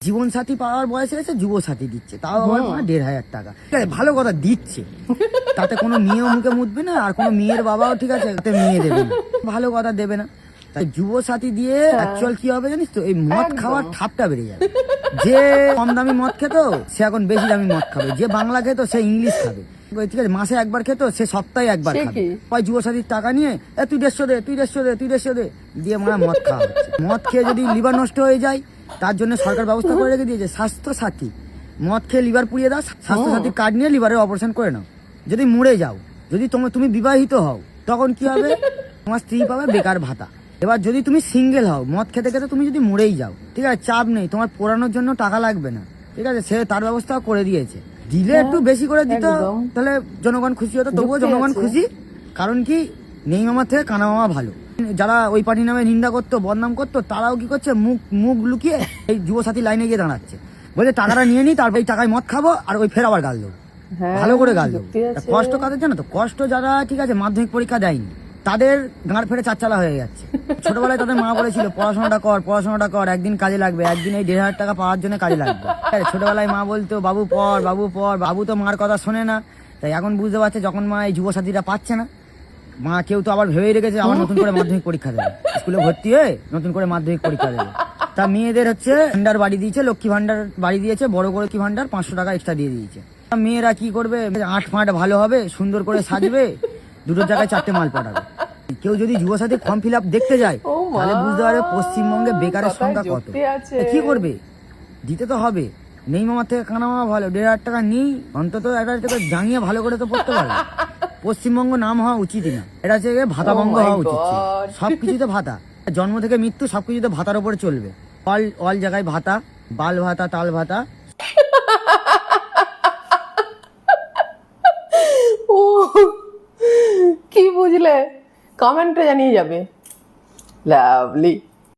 জীবন সাথী পাওয়ার বয়সে এসে যুব সাথী দিচ্ছে, তাও আবার ১,৫০০ টাকা। ঠিক আছে, ভালো কথা দিচ্ছে, তাতে কোনো মেয়েও মুখে মুতবে না, আর কোনো মেয়ের বাবাও ঠিক আছে তাতে মেয়ে দেবে না, ভালো কথা দেবে না। তাই যুব সাথী দিয়ে অ্যাকচুয়াল কি হবে জানিস তো, এই মদ খাওয়ার ঠাপটা বেড়ে যাবে। যে কম দামি মদ খেত সে এখন বেশি দামি মদ খাবে, যে বাংলা খেত সে ইংলিশ খাবে, ঠিক আছে, মাসে একবার খেত সে সপ্তাহে একবার খাবে। ওই যুব সাথীর টাকা নিয়ে তুই 150 দে, তুই 150 দে, তুই 150 দে দিয়ে মদ খাওয়া হচ্ছে। মদ খেয়ে যদি লিভার নষ্ট হয়ে যায়, তার জন্য সরকার ব্যবস্থা করে রেখে দিয়েছে স্বাস্থ্য সাথী। মদ খেয়ে লিভার পুড়িয়ে দাও, স্বাস্থ্য সাথীর কার্ড নিয়ে লিভারের অপারেশন করে নাও। যদি মরে যাও, যদি তুমি বিবাহিত হও, তখন কি হবে, তোমার স্ত্রী পাবে বেকার ভাতা। এবার যদি তুমি সিঙ্গেল হও, মদ খেতে খেতে তুমি যদি মরেই যাও, ঠিক আছে, চাপ নেই, তোমার পোড়ানোর জন্য টাকা লাগবে না, ঠিক আছে, সে তার ব্যবস্থা করে দিয়েছে। দিলে একটু বেশি করে দিত, তাহলে জনগণ খুশি হতো। তবুও জনগণ খুশি, কারণ কি, নেই মামা থেকে কানা মামা ভালো। যারা ওই পার্টি নামে নিন্দা করতো, বদনাম করতো, তারাও কি করছে, মুখ লুকিয়ে এই যুবসাথী লাইনে গিয়ে দাঁড়াচ্ছে, বলে টাকাটা নিয়ে নি, তারপর এই টাকায় মদ খাবো, আর ওই ফের আবার গাল দেবো, ভালো করে গাল দেবো। কষ্ট কাদের জানো তো, কষ্ট যারা ঠিক আছে মাধ্যমিক পরীক্ষা দেয়নি, তাদের গাঁড় ফেটে চারচালা হয়ে যাচ্ছে। ছোটবেলায় তাদের মা বলেছিল পড়াশোনাটা কর, একদিন কাজে লাগবে, একদিন এই 1,৫০০ টাকা পাওয়ার জন্য কাজে লাগবে। ছোটবেলায় মা বলতো বাবু পড়, বাবু তো মার কথা শোনে না। তাই এখন বুঝতে পারছে, যখন মা এই যুবসাথীরা পাচ্ছে না, মা কেউ তো আবার ভেবেই রেখেছে আবার নতুন করে মাধ্যমিক পরীক্ষা দেবে, স্কুলে ভর্তি হয়ে নতুন করে মাধ্যমিক পরীক্ষা দেবে। তা মেয়েদের হচ্ছে ভান্ডার বাড়ি দিয়েছে, লক্ষ্মী ভান্ডার বাড়ি দিয়েছে, বড় করে লক্ষ্মী ভান্ডার 500 টাকা এক্সট্রা দিয়ে দিয়েছে। মেয়েরা কি করবে, 8 ভালো হবে, সুন্দর করে সাজবে, দুটো জায়গায় 4টে মাল পাঠাবে। কেউ যদি যুবসাথী ফর্ম ফিল আপ দেখতে যায়, তাহলে বুঝতে পারবে পশ্চিমবঙ্গে বেকারের সংখ্যা কত। কি করবে, দিতে তো হবে। নেই মামার থেকে কানা মামা ভালো, 1,৫০০ টাকা নেই, অন্তত একটা জানিয়ে ভালো করে তো পড়তে পারবে। পশ্চিমবঙ্গ নাম হওয়া উচিত না, এটা হচ্ছে ভাতাবঙ্গ হওয়া উচিত। সবকিছুতে ভাতা, জন্ম থেকে মৃত্যু সবকিছুতে ভাতার উপরে চলবে। অল জায়গায় ভাতা, বাল ভাতা, তাল ভাতা। ও কি বুঝলে, কমেন্টে জানিয়ে যাবে। লাভলি।